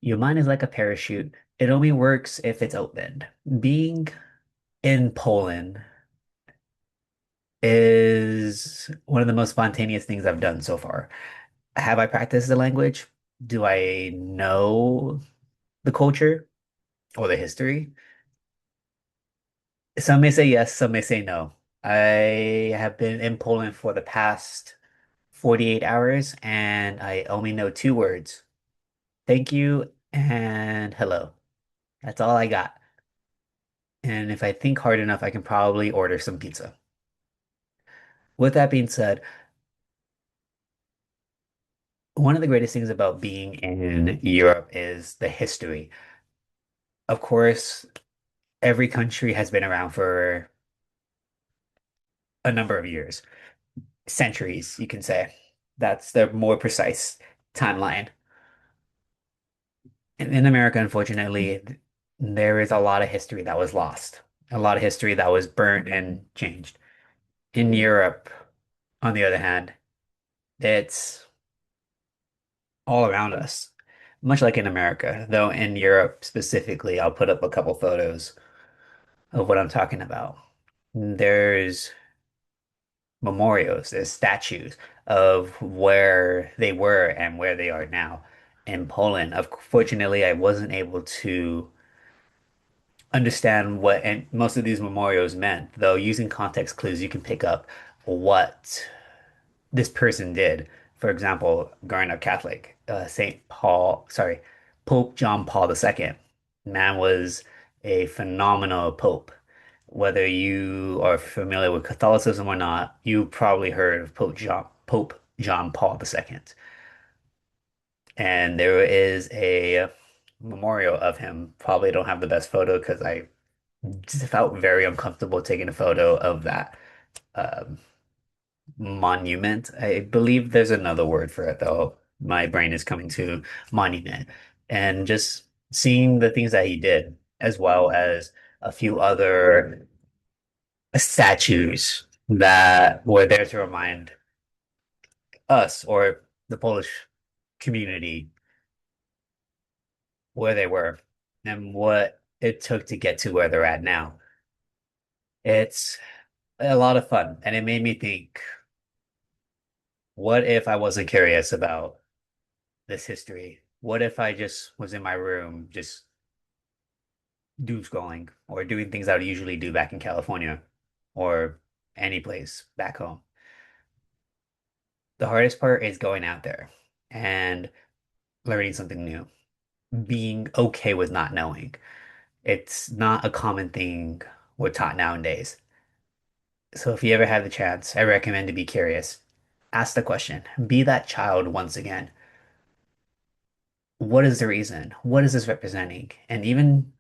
Your mind is like a parachute. It only works if it's opened. Being in Poland is one of the most spontaneous things I've done so far. Have I practiced the language? Do I know the culture or the history? Some may say yes, some may say no. I have been in Poland for the past 48 hours and I only know two words. Thank you and hello. That's all I got. And if I think hard enough, I can probably order some pizza. With that being said, one of the greatest things about being in Europe is the history. Of course, every country has been around for a number of years, centuries, you can say. That's the more precise timeline. In America, unfortunately, there is a lot of history that was lost, a lot of history that was burnt and changed. In Europe, on the other hand, it's all around us, much like in America, though in Europe specifically, I'll put up a couple photos of what I'm talking about. There's memorials, there's statues of where they were and where they are now. In Poland, unfortunately, I wasn't able to understand what and most of these memorials meant, though using context clues, you can pick up what this person did. For example, growing up Catholic, Pope John Paul II. Man was a phenomenal pope. Whether you are familiar with Catholicism or not, you probably heard of Pope John Paul II. And there is a memorial of him. Probably don't have the best photo because I just felt very uncomfortable taking a photo of that um, monument. I believe there's another word for it though. My brain is coming to monument. And just seeing the things that he did, as well as a few other statues that were there to remind us or the Polish community where they were and what it took to get to where they're at now. It's a lot of fun, and it made me think, what if I wasn't curious about this history? What if I just was in my room, just doom scrolling or doing things I would usually do back in California or any place back home? The hardest part is going out there and learning something new, being okay with not knowing. It's not a common thing we're taught nowadays. So if you ever have the chance, I recommend to be curious. Ask the question. Be that child once again. What is the reason? What is this representing? And even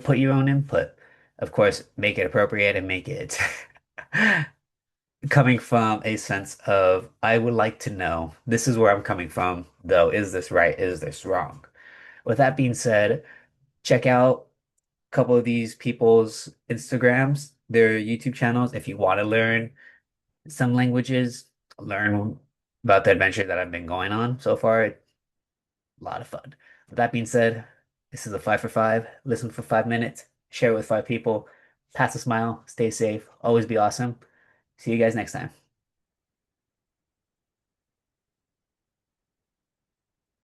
put your own input. Of course, make it appropriate and make it coming from a sense of, I would like to know, this is where I'm coming from, though. Is this right? Is this wrong? With that being said, check out a couple of these people's Instagrams, their YouTube channels, if you want to learn some languages, learn about the adventure that I've been going on so far. A lot of fun. With that being said, this is a 5 for 5. Listen for 5 minutes, share it with 5 people, pass a smile, stay safe, always be awesome. See you guys next time.